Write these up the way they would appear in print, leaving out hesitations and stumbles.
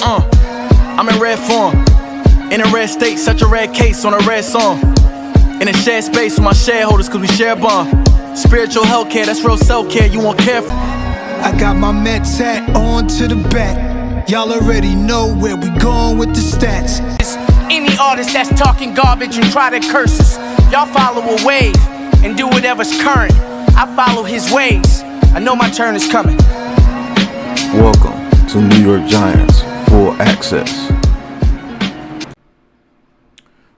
I'm in red form, in a red state, such a red case on a red song. In a shared space with my shareholders, cause we share a bond. Spiritual healthcare, that's real self-care, you won't care for. I got my Mets hat on to the back. Y'all already know where we going with the stats. Any artist that's talking garbage and try to curse us, y'all follow a wave and do whatever's current. I follow his ways, I know my turn is coming. Welcome to New York Giants Full Access.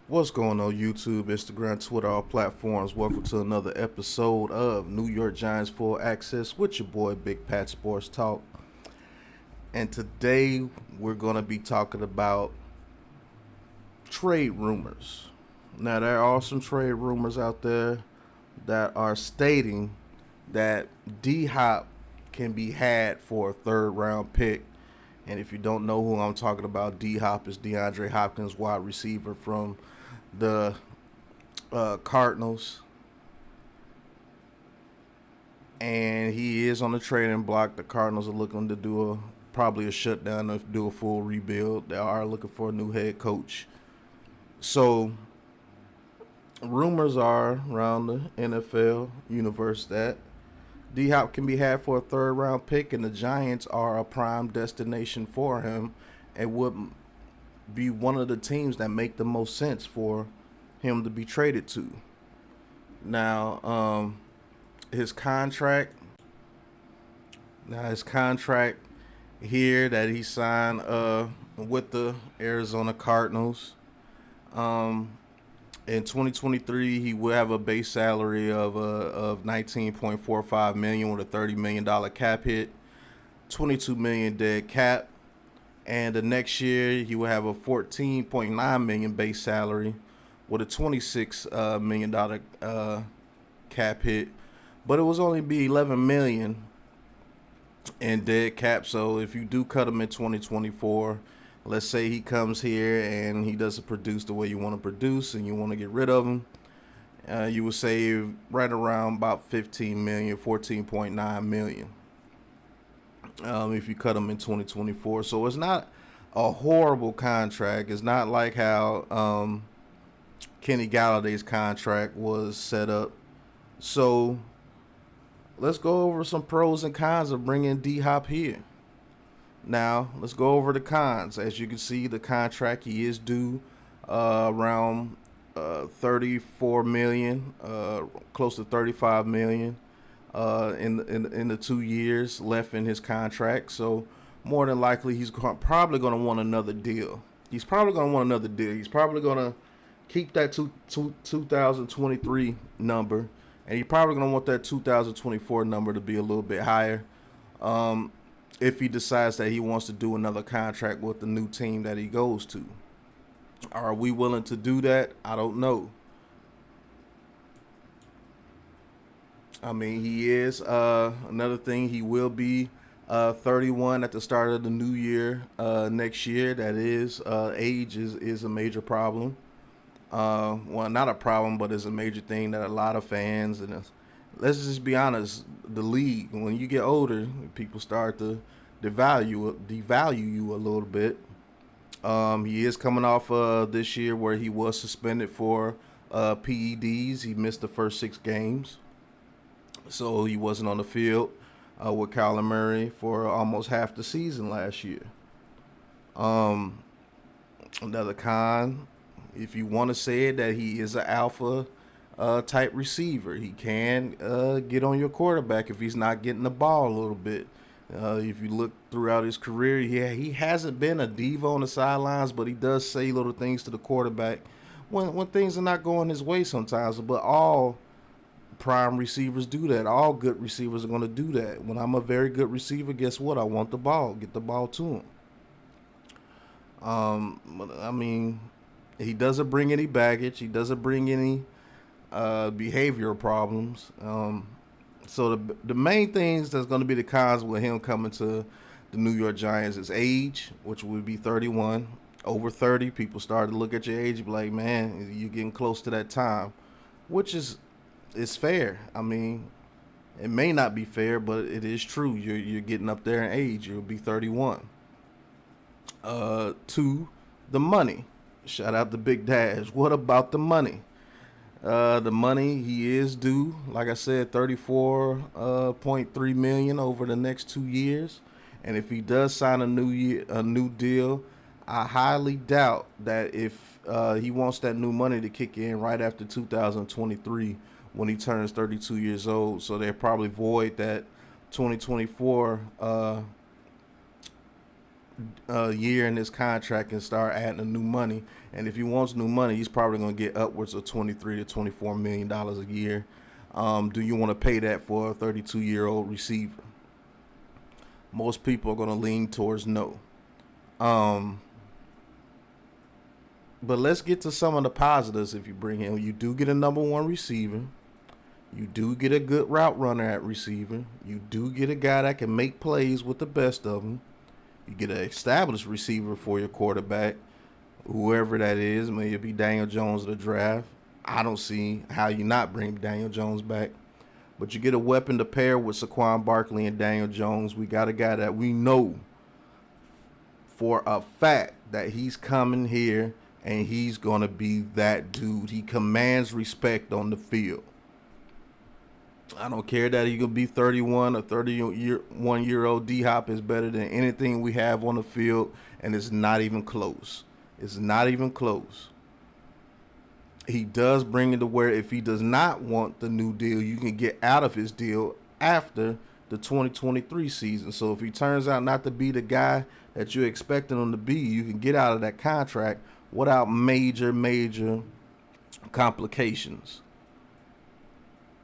What's going on YouTube, Instagram, Twitter, all platforms? Welcome to another episode of New York Giants Full Access with your boy Big Pat Sports Talk. And today we're going to be talking about trade rumors. Now, there are some trade rumors out there that are stating that D-Hop can be had for a third-round pick. And if you don't know who I'm talking about, D-Hop is Deandre Hopkins, wide receiver from the Cardinals. And he is on the trading block. The Cardinals are looking to do probably a shutdown to do a full rebuild. They are looking for a new head coach. So rumors are around the NFL universe that D-Hop can be had for a third-round pick, and the Giants are a prime destination for him and would be one of the teams that make the most sense for him to be traded to. Now, his contract here that he signed with the Arizona Cardinals. In 2023, he will have a base salary of $19.45 million with a $30 million cap hit, $22 million dead cap, and the next year he will have a $14.9 million base salary with a $26 million cap hit, but it was only be $11 million in dead cap. So if you do cut him in 2024. Let's say he comes here and he doesn't produce the way you want to produce and you want to get rid of him. You will save right around about $15 million, $14.9 million if you cut him in 2024. So it's not a horrible contract. It's not like how Kenny Galladay's contract was set up. So let's go over some pros and cons of bringing D-Hop here. Now, let's go over the cons. As you can see, the contract, he is due around $34 million, close to $35 million in the 2 years left in his contract. So, more than likely, he's probably going to want another deal. He's probably going to keep that 2023 number, and he's probably going to want that 2024 number to be a little bit higher. If he decides that he wants to do another contract with the new team that he goes to. Are we willing to do that? I don't know. I mean, he is, another thing, he will be 31 at the start of the new year next year. That is, age is a major problem. Well, not a problem, but it's a major thing that a lot of fans, and let's just be honest, the league, when you get older, people start to devalue you a little bit. He is coming off this year where he was suspended for PEDs. He missed the first 6 games, so he wasn't on the field with Kyler Murray for almost half the season last year. Another con, if you want to say it, that he is an alpha type receiver. He can get on your quarterback if he's not getting the ball a little bit. If you look throughout his career, he hasn't been a diva on the sidelines, but he does say little things to the quarterback when things are not going his way sometimes. But all prime receivers do that. All good receivers are going to do that. When I'm a very good receiver, guess what? I want the ball. Get the ball to him. I mean, he doesn't bring any baggage. He doesn't bring any behavioral problems. So the main things that's going to be the cons with him coming to the New York Giants is age, which would be 31. Over 30, people start to look at your age and be like, man, you're getting close to that time, which is fair. I mean, it may not be fair, but it is true. You're getting up there in age. You'll be 31. To the money. Shout out to Big Dash. What about the money? The money he is due, like I said, 34.3 million over the next 2 years. And if he does sign a new deal, I highly doubt that if he wants that new money to kick in right after 2023 when he turns 32 years old. So they'll probably void that 2024 year in this contract and start adding the new money. And if he wants new money, he's probably going to get upwards of $23 to $24 million a year. Do you want to pay that for a 32-year-old receiver? Most people are going to lean towards no. But let's get to some of the positives. If you bring him, you do get a number one receiver. You do get a good route runner at receiver. You do get a guy that can make plays with the best of them. You get an established receiver for your quarterback, whoever that is. Maybe it be Daniel Jones of the draft. I don't see how you not bring Daniel Jones back. But you get a weapon to pair with Saquon Barkley and Daniel Jones. We got a guy that we know for a fact that he's coming here and he's going to be that dude. He commands respect on the field. I don't care that he could be 31 or 31-year-old. D-Hop is better than anything we have on the field, and it's not even close. It's not even close. He does bring it to where if he does not want the new deal, you can get out of his deal after the 2023 season. So if he turns out not to be the guy that you're expecting him to be, you can get out of that contract without major complications.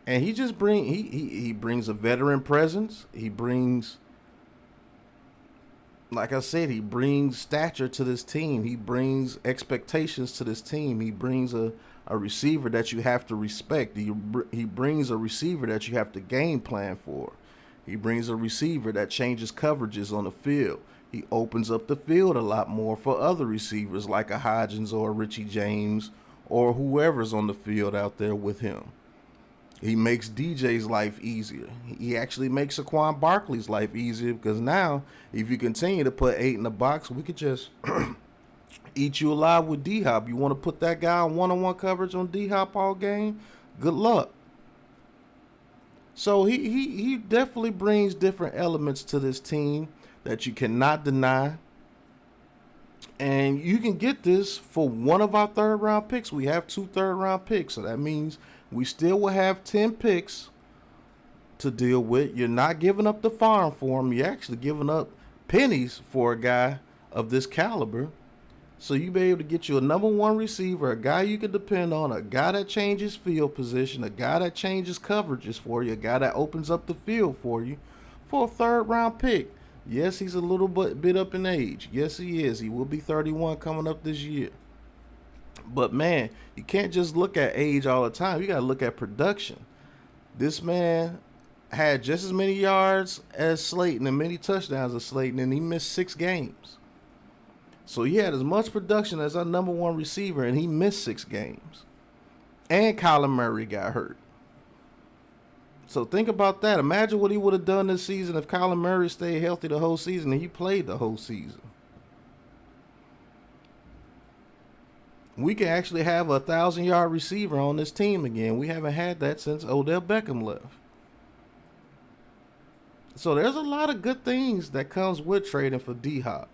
And he just he brings a veteran presence. He brings, like I said, he brings stature to this team. He brings expectations to this team. He brings a receiver that you have to respect. He brings a receiver that you have to game plan for. He brings a receiver that changes coverages on the field. He opens up the field a lot more for other receivers like a Hodgins or a Richie James or whoever's on the field out there with him. He makes DJ's life easier. He actually makes Saquon Barkley's life easier because now, if you continue to put 8 in the box, we could just eat you alive with D-Hop. You want to put that guy on one-on-one coverage on D-Hop all game? Good luck. So he definitely brings different elements to this team that you cannot deny. And you can get this for one of our third-round picks. We have 2 third-round picks, so that means we still will have 10 picks to deal with. You're not giving up the farm for him. You're actually giving up pennies for a guy of this caliber. So you be able to get you a number one receiver, a guy you can depend on, a guy that changes field position, a guy that changes coverages for you, a guy that opens up the field for you for a third-round pick. Yes, he's a little bit up in age. Yes, he is. He will be 31 coming up this year. But, man, you can't just look at age all the time. You got to look at production. This man had just as many yards as Slayton and many touchdowns as Slayton, and he missed 6 games. So he had as much production as our number one receiver, and he missed 6 games. And Kyler Murray got hurt. So think about that. Imagine what he would have done this season if Kyler Murray stayed healthy the whole season and he played the whole season. We can actually have a 1,000-yard receiver on this team again. We haven't had that since Odell Beckham left. So there's a lot of good things that comes with trading for D-Hop.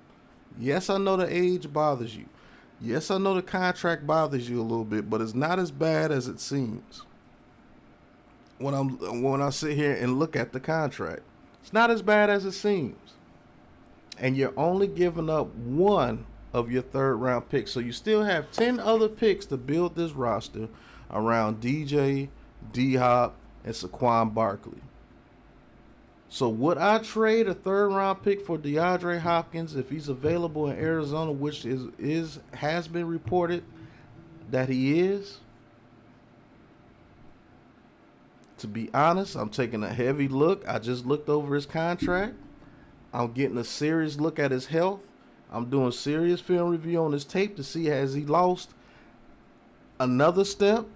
Yes, I know the age bothers you. Yes, I know the contract bothers you a little bit, but it's not as bad as it seems. When I sit here and look at the contract, it's not as bad as it seems. And you're only giving up 1 of your third-round picks. So you still have 10 other picks to build this roster around DJ, D-Hop, and Saquon Barkley. So would I trade a third-round pick for DeAndre Hopkins if he's available in Arizona, which has been reported that he is? To be honest, I'm taking a heavy look. I just looked over his contract. I'm getting a serious look at his health. I'm doing serious film review on his tape to see has he lost another step.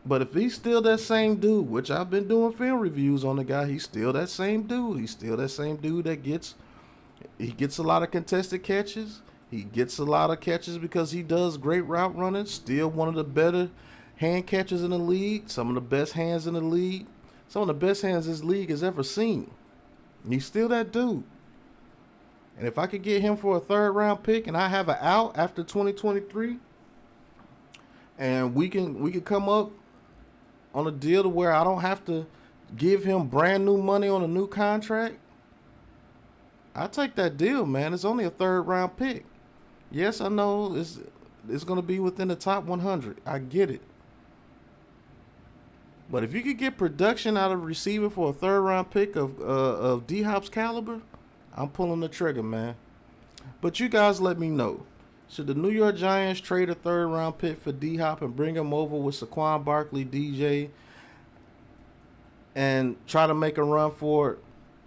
But if he's still that same dude, which I've been doing film reviews on the guy, he's still that same dude. He's still that same dude that gets he gets a lot of contested catches. He gets a lot of catches because he does great route running. Still one of the better hand catchers in the league. Some of the best hands in the league. Some of the best hands this league has ever seen. And he's still that dude. And if I could get him for a 3rd round pick and I have an out after 2023, and we can come up on a deal to where I don't have to give him brand new money on a new contract, I take that deal, man. It's only a 3rd round pick. Yes, I know it's going to be within the top 100. I get it. But if you could get production out of receiver for a 3rd round pick of D-Hop's caliber, I'm pulling the trigger, man. But you guys let me know. Should the New York Giants trade a 3rd round pick for D-Hop and bring him over with Saquon Barkley, DJ, and try to make a run for it?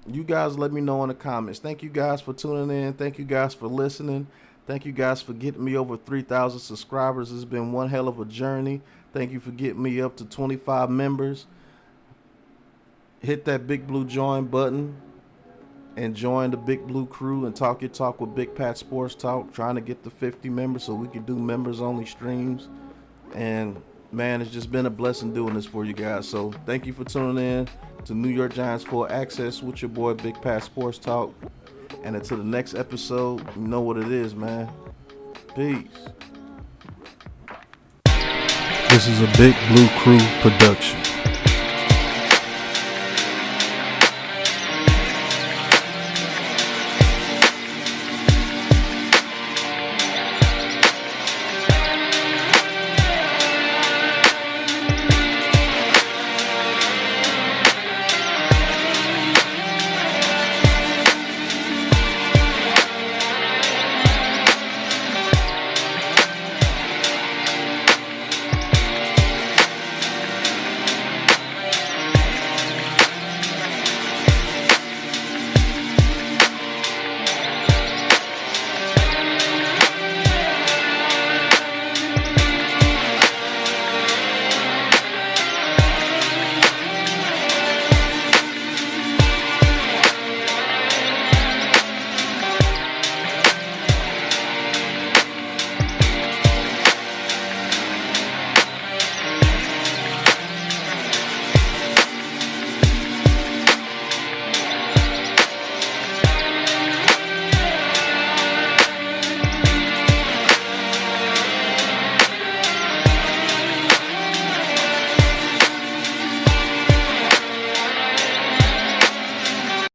You guys let me know in the comments. Thank you guys for tuning in. Thank you guys for listening. Thank you guys for getting me over 3,000 subscribers. It's been one hell of a journey. Thank you for getting me up to 25 members. Hit that big blue join button and join the Big Blue crew and talk your talk with Big Pat Sports Talk. Trying to get to 50 members so we can do members only streams. And man, it's just been a blessing doing this for you guys. So thank you for tuning in to New York Giants Full Access with your boy Big Pat Sports Talk. And until the next episode, you know what it is, man. Peace. This is a Big Blue Crew production.